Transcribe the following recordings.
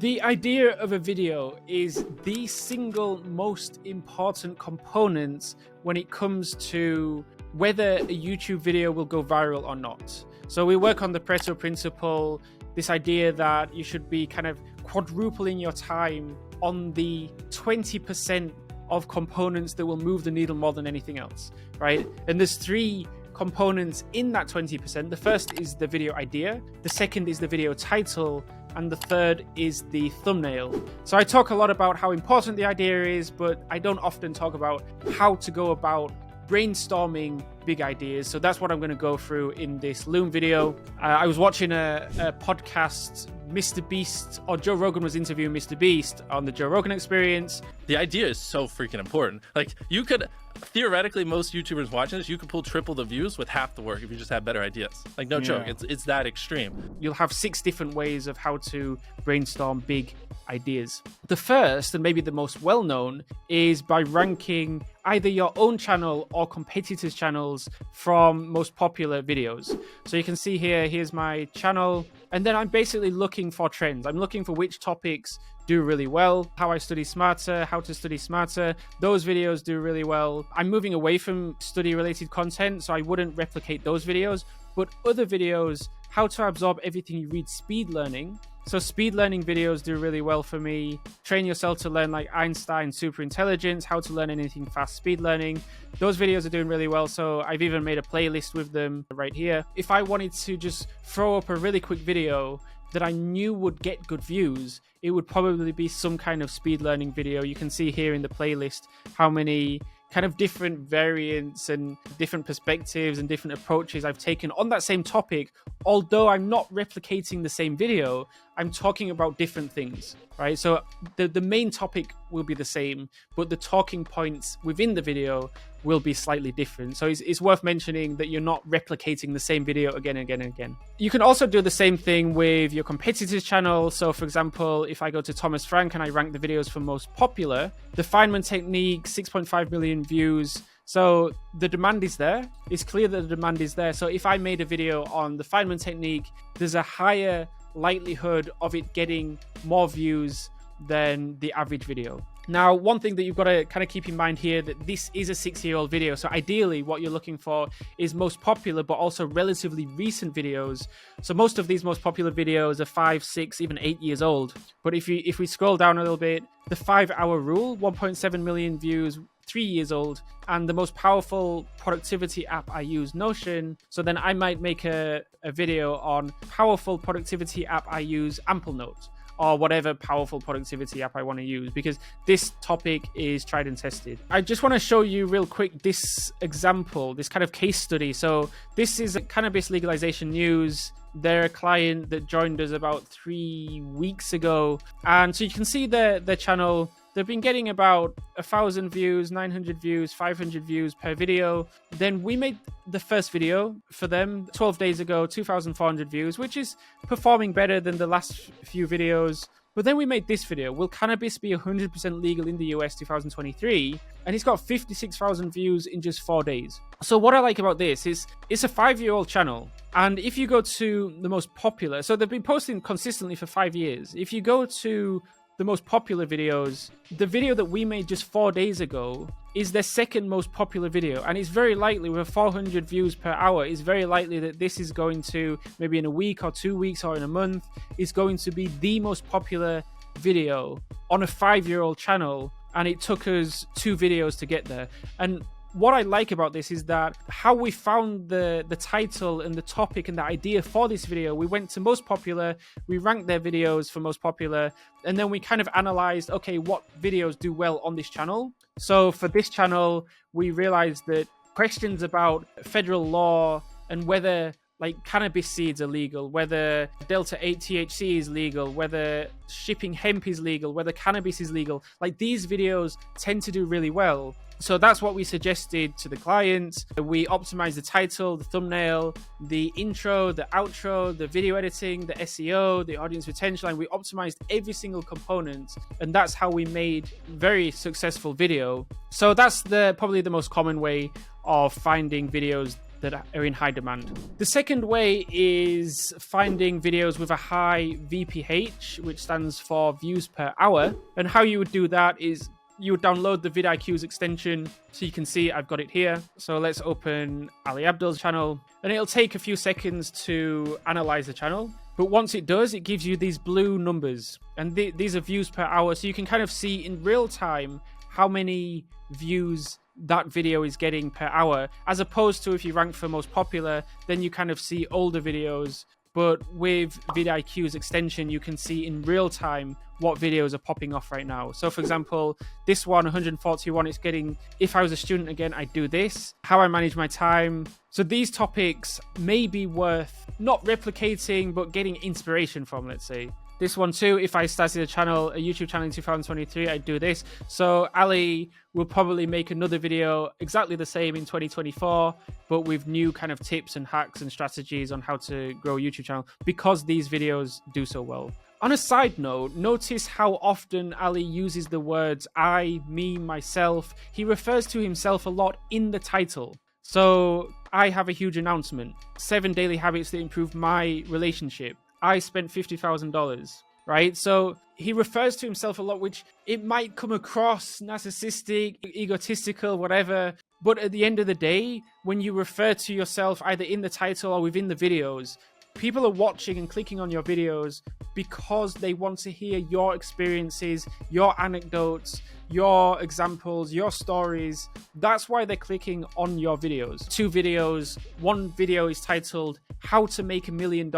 The idea of a video is the single most important component when it comes to whether a YouTube video will go viral or not. So we work on the Pareto principle, this idea that you should be kind of quadrupling your time on the 20% of components that will move the needle more than anything else, right? And there's three components in that 20%. The first is the video idea, the second is the video title, and the third is the thumbnail. So I talk a lot about how important the idea is, but I don't often talk about how to go about brainstorming big ideas. So that's what I'm going to go through in this Loom video. I was watching a podcast, Mr. Beast, or Joe Rogan was interviewing Mr. Beast on the Joe Rogan Experience. The idea is so freaking important. Like, you could, theoretically, most YouTubers watching this, you could pull triple the views with half the work if you just have better ideas. Like, no joke, it's that extreme. You'll have 6 different ways of how to brainstorm big ideas. The first, and maybe the most well-known, is by ranking either your own channel or competitors' channels from most popular videos. So you can see here, here's my channel, and then I'm basically looking for trends. I'm looking for which topics do really well, how I study smarter, how to study smarter. Those videos do really well. I'm moving away from study-related content, so I wouldn't replicate those videos, but other videos, how to absorb everything you read, speed learning. So speed learning videos do really well for me. Train yourself to learn like Einstein super intelligence, how to learn anything fast, speed learning. Those videos are doing really well. So I've even made a playlist with them right here. If I wanted to just throw up a really quick video that I knew would get good views, it would probably be some kind of speed learning video. You can see here in the playlist how many kind of different variants and different perspectives and different approaches I've taken on that same topic. Although I'm not replicating the same video, I'm talking about different things, right? So the main topic will be the same, but the talking points within the video will be slightly different. So it's worth mentioning that you're not replicating the same video again and again and again. You can also do the same thing with your competitors' channel. So for example, if I go to Thomas Frank and I rank the videos for most popular, the Feynman technique, 6.5 million views. So the demand is there. It's clear that the demand is there. So if I made a video on the Feynman technique, there's a higher likelihood of it getting more views than the average video. Now, one thing that you've got to kind of keep in mind here, that this is a 6-year-old video. So ideally what you're looking for is most popular, but also relatively recent videos. So most of these most popular videos are 5, 6, even 8 years old. But if we scroll down a little bit, the 5-hour rule, 1.7 million views, 3 years old, and the most powerful productivity app I use, Notion. So then I might make a video on powerful productivity app I use, Amplenote, or whatever powerful productivity app I want to use, because this topic is tried and tested. I just want to show you real quick this example, this kind of case study. So this is Cannabis Legalization News. They're a client that joined us about 3 weeks ago. And so you can see their channel. They've been getting about 1,000 views, 900 views, 500 views per video. Then we made the first video for them 12 days ago, 2,400 views, which is performing better than the last few videos. But then we made this video, will cannabis be 100% legal in the US 2023? And it's got 56,000 views in just 4 days. So what I like about this is it's a 5-year-old channel. And if you go to the most popular, so they've been posting consistently for 5 years. If you go to the most popular videos, the video that we made just 4 days ago is their second most popular video. And it's very likely, with 400 views per hour, it's very likely that this is going to, maybe in a week or 2 weeks or in a month, is going to be the most popular video on a 5-year-old channel. And it took us 2 videos to get there. And what I like about this is that how we found the title and the topic and the idea for this video, we went to most popular, we ranked their videos for most popular, and then we kind of analyzed, okay, what videos do well on this channel? So for this channel, we realized that questions about federal law and whether like cannabis seeds are legal, whether Delta 8 THC is legal, whether shipping hemp is legal, whether cannabis is legal, like these videos tend to do really well. So that's what we suggested to the client. We optimized the title, the thumbnail, the intro, the outro, the video editing, the SEO, the audience retention line. We optimized every single component, and that's how we made very successful video. So that's probably the most common way of finding videos that are in high demand. The second way is finding videos with a high VPH, which stands for views per hour. And how you would do that is you would download the vidIQ's extension. So you can see I've got it here. So let's open Ali Abdul's channel, and it'll take a few seconds to analyze the channel. But once it does, it gives you these blue numbers, and these are views per hour. So you can kind of see in real time how many views that video is getting per hour, as opposed to if you rank for most popular, then you kind of see older videos. But with vidIQ's extension, you can see in real time what videos are popping off right now. So for example, this one, 141, it's getting, if I was a student again, I'd do this, how I manage my time. So these topics may be worth not replicating, but getting inspiration from, let's say. This one too, if I started a YouTube channel in 2023, I'd do this. So Ali will probably make another video exactly the same in 2024, but with new kind of tips and hacks and strategies on how to grow a YouTube channel, because these videos do so well. On a side note, notice how often Ali uses the words I, me, myself. He refers to himself a lot in the title. So I have a huge announcement. 7 daily habits that improve my relationship. I spent $50,000, right? So he refers to himself a lot, which it might come across narcissistic, egotistical, whatever. But at the end of the day, when you refer to yourself either in the title or within the videos, people are watching and clicking on your videos because they want to hear your experiences, your anecdotes, your examples, your stories. That's why they're clicking on your videos. 2 videos. One video is titled How to Make $1 Million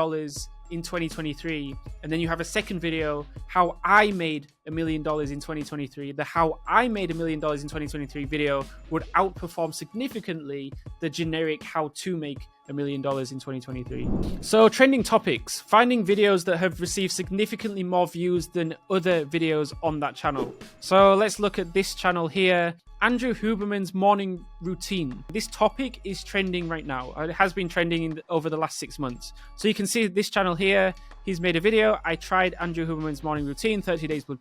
in 2023, and then you have a second video, how I made $1 million in 2023. The how I made $1 million in 2023 video would outperform significantly the generic how to make $1 million in 2023. So trending topics, finding videos that have received significantly more views than other videos on that channel. So let's look at this channel here, Andrew Huberman's morning routine. This topic is trending right now. It has been trending over the last 6 months. So you can see this channel here. He's made a video. I tried Andrew Huberman's morning routine, 30 days blood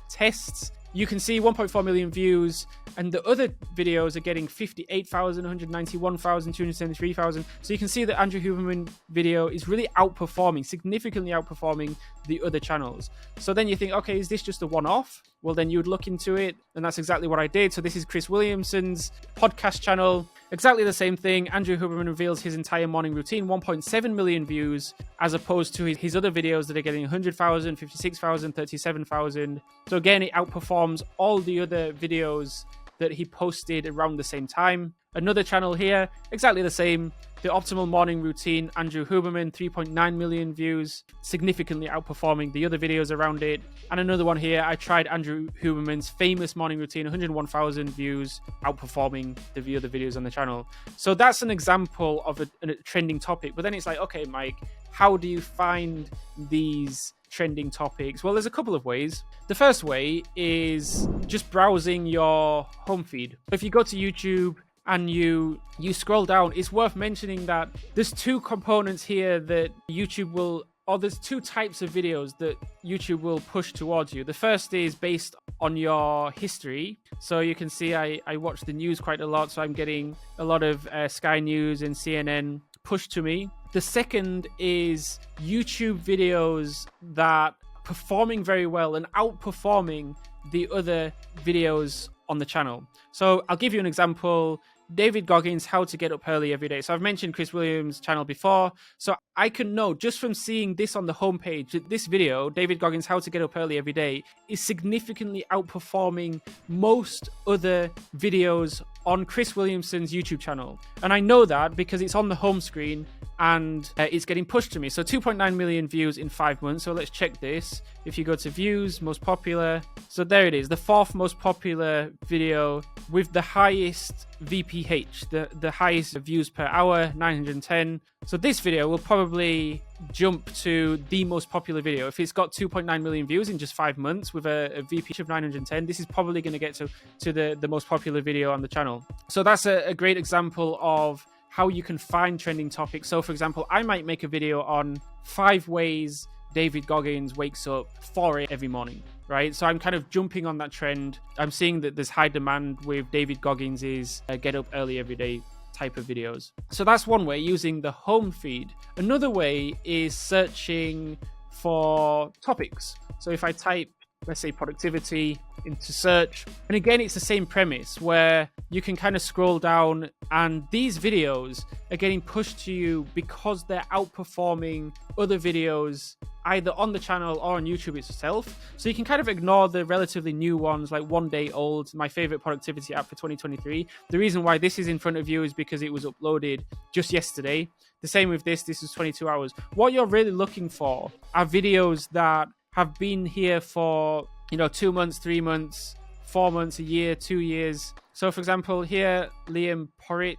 tests. You can see 1.4 million views, and the other videos are getting 58,000, 191,000, 273,000. So you can see that Andrew Huberman video is really outperforming, significantly outperforming the other channels. So then you think, okay, is this just a one-off? Well, then you would look into it, and that's exactly what I did. So this is Chris Williamson's podcast channel. Exactly the same thing. Andrew Huberman reveals his entire morning routine, 1.7 million views, as opposed to his other videos that are getting 100,000, 56,000, 37,000. So again, it outperforms all the other videos that he posted around the same time. Another channel here, exactly the same. The Optimal Morning Routine, Andrew Huberman, 3.9 million views, significantly outperforming the other videos around it. And another one here, I tried Andrew Huberman's famous morning routine, 101,000 views, outperforming the other videos on the channel. So that's an example of a trending topic. But then it's like, okay, Mike, how do you find these trending topics? Well, there's a couple of ways. The first way is just browsing your home feed. If you go to YouTube and you scroll down, it's worth mentioning that there's 2 components here that YouTube will, or there's 2 types of videos that YouTube will push towards you. The first is based on your history. So you can see I watch the news quite a lot, so I'm getting a lot of Sky News and CNN pushed to me. The second is YouTube videos that performing very well and outperforming the other videos on the channel. So I'll give you an example. David Goggins, How to Get Up Early Every Day. So I've mentioned Chris Williams' channel before. So I can know just from seeing this on the homepage that this video, David Goggins, How to Get Up Early Every Day, is significantly outperforming most other videos on Chris Williamson's YouTube channel. And I know that because it's on the home screen and it's getting pushed to me. So 2.9 million views in 5 months. So let's check this. If you go to views, most popular. So there it is, the 4th most popular video with the highest VPH, the highest views per hour, 910. So this video will probably jump to the most popular video. If it's got 2.9 million views in just 5 months with a VPH of 910, this is probably going to get to the most popular video on the channel. So that's a great example of how you can find trending topics. So for example, I might make a video on 5 ways David Goggins wakes up 4 a.m. every morning. right? So I'm kind of jumping on that trend. I'm seeing that there's high demand with David Goggins' get up early every day type of videos. So that's one way, using the home feed. Another way is searching for topics. So if I type, let's say, productivity into search, and again, it's the same premise where you can kind of scroll down and these videos are getting pushed to you because they're outperforming other videos either on the channel or on YouTube itself. So you can kind of ignore the relatively new ones, like One Day Old, my favorite productivity app for 2023. The reason why this is in front of you is because it was uploaded just yesterday. The same with this is 22 hours. What you're really looking for are videos that have been here for, 2 months, 3 months, 4 months, a year, 2 years. So for example, here, Liam Porritt,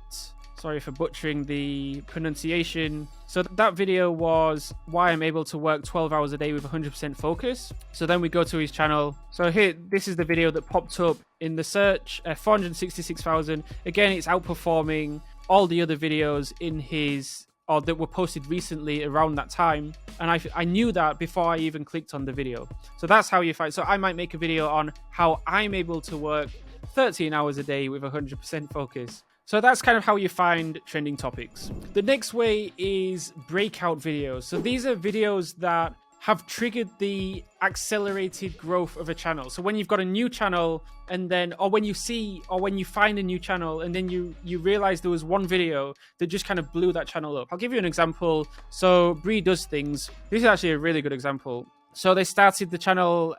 sorry for butchering the pronunciation. So that video was why I'm able to work 12 hours a day with 100% focus. So then we go to his channel. So here, this is the video that popped up in the search, 466,000. Again, it's outperforming all the other videos in his, or that were posted recently around that time. And I knew that before I even clicked on the video. So that's how you find. So I might make a video on how I'm able to work 13 hours a day with 100% focus. So that's kind of how you find trending topics. The next way is breakout videos. So these are videos that have triggered the accelerated growth of a channel. So when you've got a new channel and then, or when you find a new channel and then you realize there was one video that just kind of blew that channel up. I'll give you an example. So Bree Does Things. This is actually a really good example. So Bree started the channel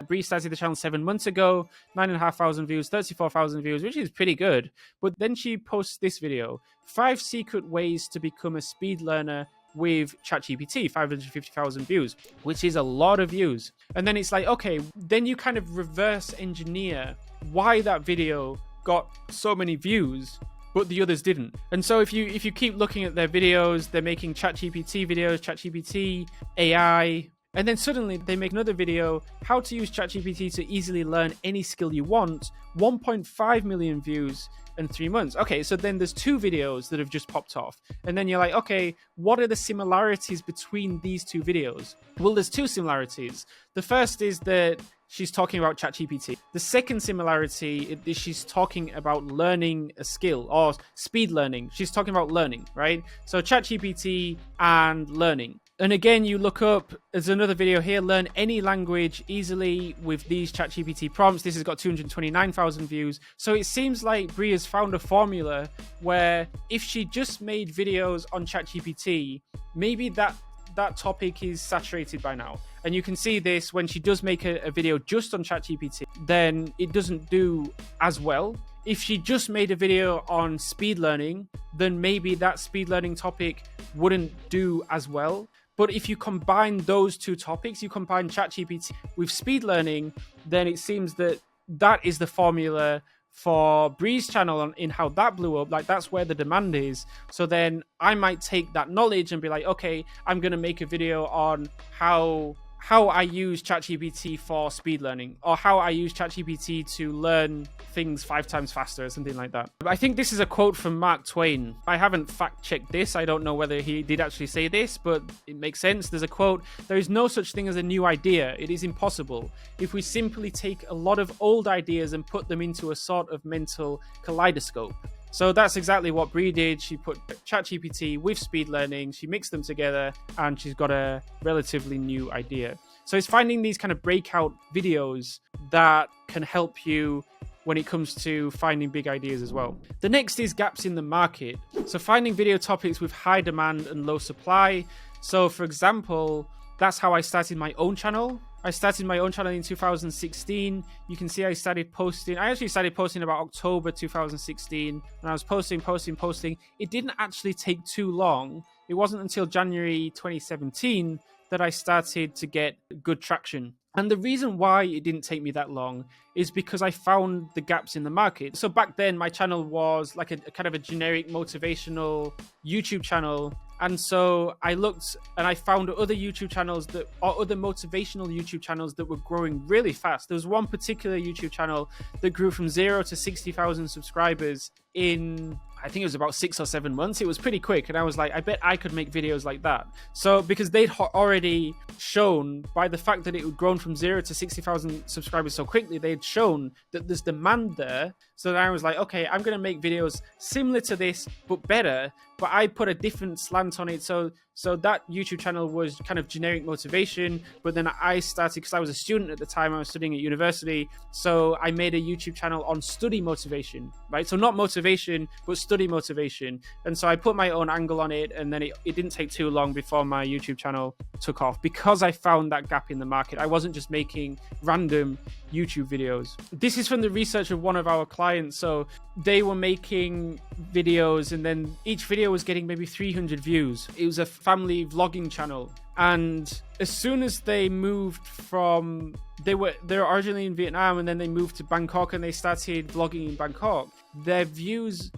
7 months ago, 9,500 views, 34,000 views, which is pretty good. But then she posts this video, 5 secret ways to become a speed learner with ChatGPT, 550,000 views, which is a lot of views. And then it's like, okay, then you kind of reverse engineer why that video got so many views, but the others didn't. And so if you keep looking at their videos, they're making ChatGPT videos, ChatGPT, AI, and then suddenly they make another video, how to use ChatGPT to easily learn any skill you want, 1.5 million views in 3 months. Okay, so then there's 2 videos that have just popped off. And then you're like, okay, what are the similarities between these 2 videos? Well, there's 2 similarities. The first is that she's talking about ChatGPT. The second similarity is she's talking about learning a skill or speed learning. She's talking about learning, right? So ChatGPT and learning. And again, you look up, there's another video here, learn any language easily with these ChatGPT prompts. This has got 229,000 views. So it seems like Bree has found a formula where if she just made videos on ChatGPT, maybe that topic is saturated by now. And you can see this when she does make a video just on ChatGPT, then it doesn't do as well. If she just made a video on speed learning, then maybe that speed learning topic wouldn't do as well. But if you combine those 2 topics, you combine ChatGPT with speed learning, then it seems that that is the formula for Bree's channel in how that blew up. Like, that's where the demand is. So then I might take that knowledge and be like, okay, I'm going to make a video on how I use ChatGPT for speed learning, or how I use ChatGPT to learn things 5 times faster or something like that. I think this is a quote from Mark Twain. I haven't fact-checked this. I don't know whether he did actually say this, but it makes sense. There's a quote, "There is no such thing as a new idea. It is impossible. If we simply take a lot of old ideas and put them into a sort of mental kaleidoscope." So that's exactly what Bree did. She put ChatGPT with speed learning, she mixed them together, and she's got a relatively new idea. So it's finding these kind of breakout videos that can help you when it comes to finding big ideas as well. The next is gaps in the market. So finding video topics with high demand and low supply. So for example, that's how I started my own channel. I started my own channel in 2016. You can see I actually started posting about October 2016. And I was posting. It didn't actually take too long. It wasn't until January 2017 that I started to get good traction. And the reason why it didn't take me that long is because I found the gaps in the market. So back then, my channel was like a kind of a generic motivational YouTube channel. And so I looked and I found other YouTube channels other motivational YouTube channels that were growing really fast. There was one particular YouTube channel that grew from 0 to 60,000 subscribers in, I I think it was about 6 or 7 months. It was pretty quick. And I was like, I bet I could make videos like that. So because they'd already shown, by the fact that it had grown from 0 to 60,000 subscribers so quickly, they'd shown that there's demand there. So then I was like, okay, I'm going to make videos similar to this, but better. But I put a different slant on it. So that YouTube channel was kind of generic motivation. But then I started, because I was a student at the time, I was studying at university. So I made a YouTube channel on study motivation, right? So not motivation, but study motivation. And so I put my own angle on it. And then it didn't take too long before my YouTube channel took off, because I found that gap in the market. I wasn't just making random YouTube videos. This is from the research of one of our clients. So they were making videos, and then each video was getting maybe 300 views. It was a family vlogging channel. And as soon as they moved from, they were originally in Vietnam, and then they moved to Bangkok and they started vlogging in Bangkok, their views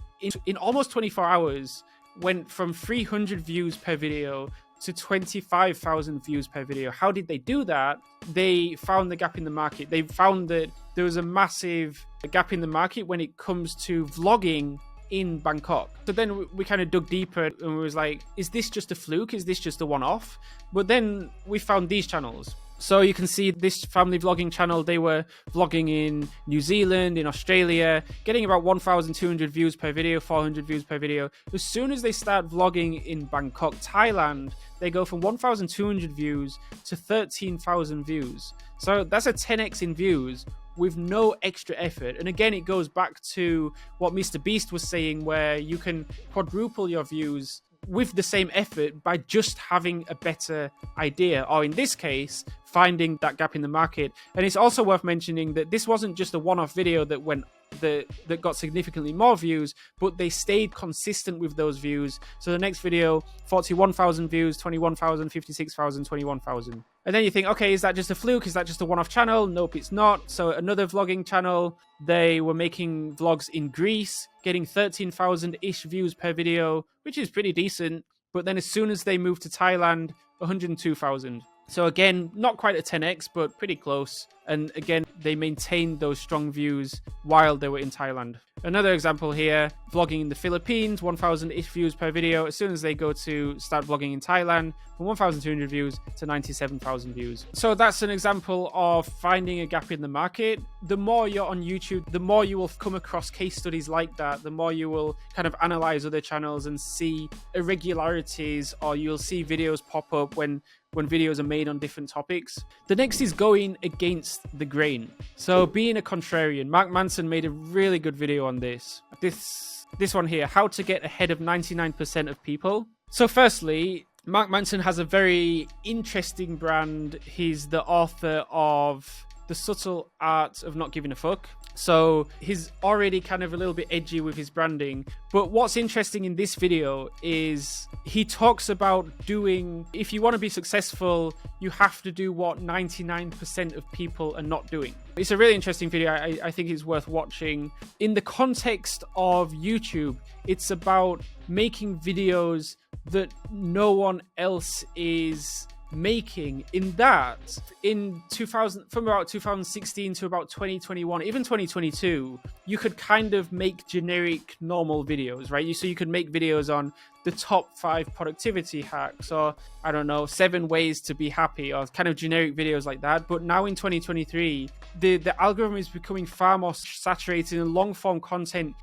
in almost 24 hours went from 300 views per video to 25,000 views per video. How did they do that? They found the gap in the market. They found that there was a massive gap in the market when it comes to vlogging in Bangkok. So then we kind of dug deeper, and we was like, is this just a fluke? Is this just a one-off? But then we found these channels. So you can see this family vlogging channel, they were vlogging in New Zealand, in Australia, getting about 1,200 views per video, 400 views per video. As soon as they start vlogging in Bangkok, Thailand, they go from 1,200 views to 13,000 views. So that's a 10x in views with no extra effort. And again, it goes back to what Mr. Beast was saying, where you can quadruple your views with the same effort by just having a better idea, or in this case, finding that gap in the market. And it's also worth mentioning that this wasn't just a one-off video that got significantly more views, but they stayed consistent with those views. So the next video, 41,000 views, 21,000, 56,000, 21,000. And then you think, okay, is that just a fluke? Is that just a one-off channel? Nope, it's not. So another vlogging channel, they were making vlogs in Greece, getting 13,000-ish views per video, which is pretty decent. But then as soon as they moved to Thailand, 102,000. So again, not quite a 10x, but pretty close. And again, they maintained those strong views while they were in Thailand. Another example here, vlogging in the Philippines, 1,000-ish views per video. As soon as they go to start vlogging in Thailand, from 1,200 views to 97,000 views. So that's an example of finding a gap in the market. The more you're on YouTube, the more you will come across case studies like that, the more you will kind of analyze other channels and see irregularities, or you'll see videos pop up when videos are made on different topics. The next is going against the grain. So being a contrarian. Mark Manson made a really good video on this. This one here, how to get ahead of 99% of people. So firstly, Mark Manson has a very interesting brand. He's the author of The Subtle Art of Not Giving a Fuck. So he's already kind of a little bit edgy with his branding. But what's interesting in this video is he talks about if you want to be successful, you have to do what 99% of people are not doing. It's a really interesting video. I think it's worth watching. In the context of YouTube, it's about making videos that no one else is making. In that, from about 2016 to about 2021, even 2022, you could kind of make generic normal videos, right? So you could make videos on the top 5 productivity hacks, or I don't know, 7 ways to be happy, or kind of generic videos like that. But now in 2023, the algorithm is becoming far more saturated, and long form content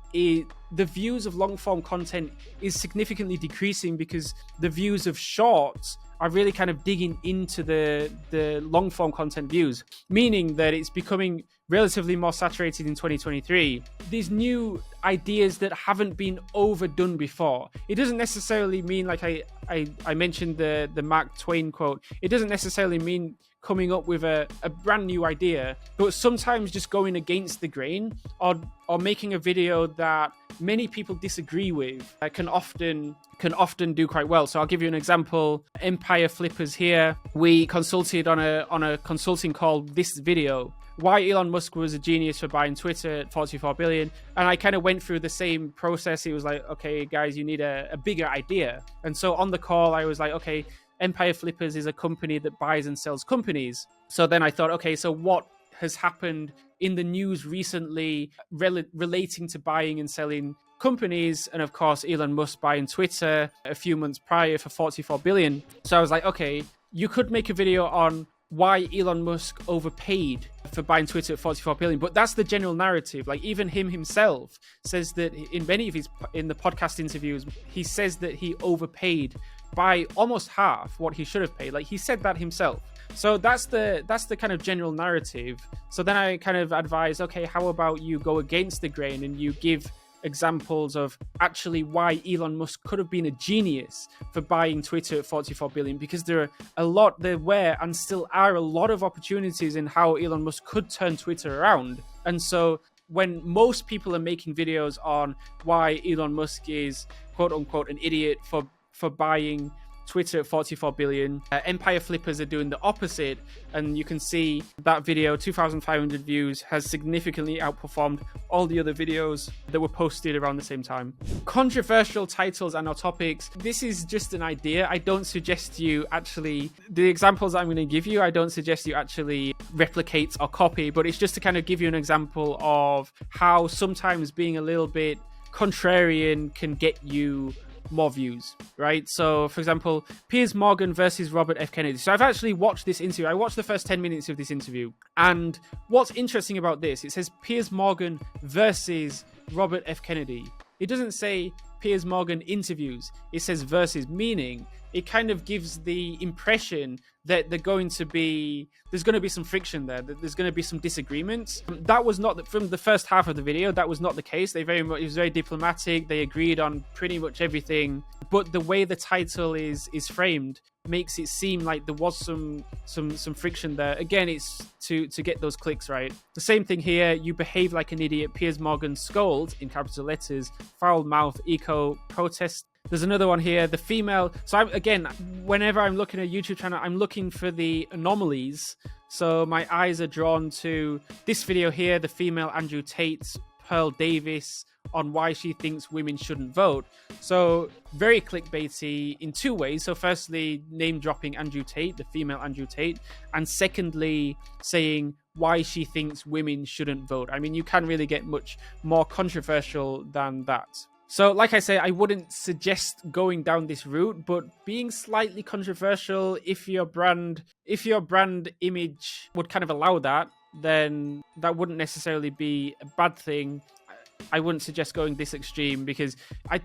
the views of long form content is significantly decreasing, because the views of shorts are really kind of digging into the long form content views, meaning that it's becoming relatively more saturated in 2023. These new ideas that haven't been overdone before. It doesn't necessarily mean, like I mentioned the Mark Twain quote, it doesn't necessarily mean coming up with a brand new idea, but sometimes just going against the grain, or making a video that many people disagree with can often do quite well. So I'll give you an example. Empire Flippers here, we consulted on a consulting call this video, why Elon Musk was a genius for buying Twitter at 44 billion. And I kind of went through the same process. He was like, okay, guys, you need a bigger idea. And so on the call, I was like, okay, Empire Flippers is a company that buys and sells companies. So then I thought, okay, so what has happened in the news recently relating to buying and selling companies, and of course Elon Musk buying Twitter a few months prior for 44 billion. So I was like, okay, you could make a video on why Elon Musk overpaid for buying Twitter at 44 billion, but that's the general narrative. Like, even him himself says that in many of in the podcast interviews, he says that he overpaid by almost half what he should have paid. Like, he said that himself. So that's the kind of general narrative. So then I kind of advise, okay, how about you go against the grain and you give examples of actually why Elon Musk could have been a genius for buying Twitter at 44 billion, because there were and still are a lot of opportunities in how Elon Musk could turn Twitter around. And so when most people are making videos on why Elon Musk is quote unquote an idiot for buying Twitter at 44 billion, Empire Flippers are doing the opposite, and you can see that video, 2,500 views, has significantly outperformed all the other videos that were posted around the same time. Controversial titles and or topics. This is just an idea. I don't suggest you actually, the examples I'm going to give you, I don't suggest you actually replicate or copy, but it's just to kind of give you an example of how sometimes being a little bit contrarian can get you more views, right? So, for example, Piers Morgan versus Robert F. Kennedy. So I've actually watched this interview. I watched the first 10 minutes of this interview. And what's interesting about this, it says Piers Morgan versus Robert F. Kennedy. It doesn't say Piers Morgan interviews. It says versus, meaning it kind of gives the impression that there's going to be some friction there, that there's going to be some disagreements. That was not from the first half of the video. That was not the case. It was very diplomatic. They agreed on pretty much everything. But the way the title is framed makes it seem like there was some friction there. Again, it's to get those clicks, right? The same thing here. You behave like an idiot. Piers Morgan scolds in capital letters. Foul mouth eco protest. There's another one here, the female. So whenever I'm looking at a YouTube channel, I'm looking for the anomalies. So my eyes are drawn to this video here, the female Andrew Tate, Pearl Davis, on why she thinks women shouldn't vote. So very clickbaity in two ways. So firstly, name dropping Andrew Tate, the female Andrew Tate, and secondly, saying why she thinks women shouldn't vote. I mean, you can't really get much more controversial than that. So like I say, I wouldn't suggest going down this route, but being slightly controversial, if your brand image would kind of allow that, then that wouldn't necessarily be a bad thing. I wouldn't suggest going this extreme, because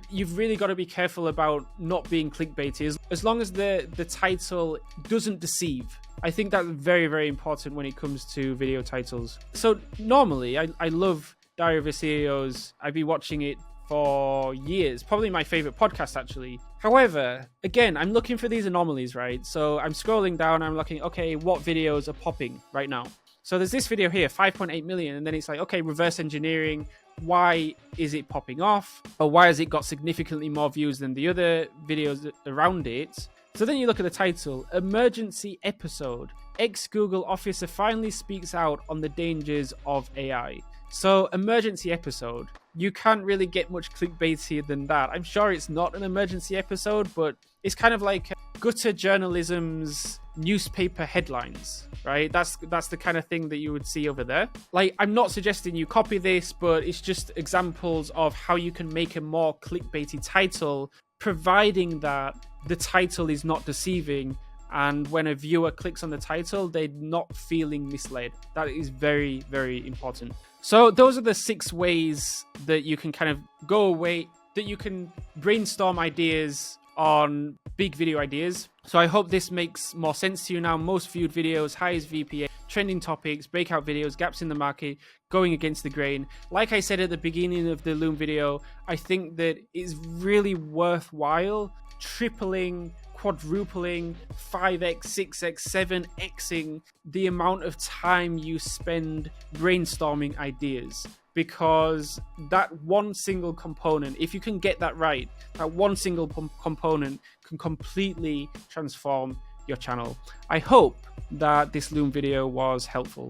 you've really got to be careful about not being clickbaity. As long as the title doesn't deceive. I think that's very, very important when it comes to video titles. So normally, I love Diary of a CEO's. I've been watching it for years, probably my favorite podcast actually. However, again, I'm looking for these anomalies, right? So I'm scrolling down, I'm looking, okay, what videos are popping right now? So there's this video here, 5.8 million, and then it's like, okay, reverse engineering, why is it popping off? Or why has it got significantly more views than the other videos around it? So then you look at the title, Emergency Episode. Ex-Google officer finally speaks out on the dangers of AI. So emergency episode, you can't really get much clickbaitier than that. I'm sure it's not an emergency episode, but it's kind of like gutter journalism's newspaper headlines, right? That's the kind of thing that you would see over there. Like, I'm not suggesting you copy this, but it's just examples of how you can make a more clickbaity title, providing that the title is not deceiving. And when a viewer clicks on the title, they're not feeling misled. That is very, very important. So those are the 6 ways that you can kind of go away, that you can brainstorm ideas on big video ideas. So I hope this makes more sense to you now. Most viewed videos, highest VPA, trending topics, breakout videos, gaps in the market, going against the grain. Like I said at the beginning of the Loom video, I think that it's really worthwhile tripling, quadrupling, 5x, 6x, 7xing the amount of time you spend brainstorming ideas, because that one single component, if you can get that right, that one single component can completely transform your channel. I hope that this Loom video was helpful.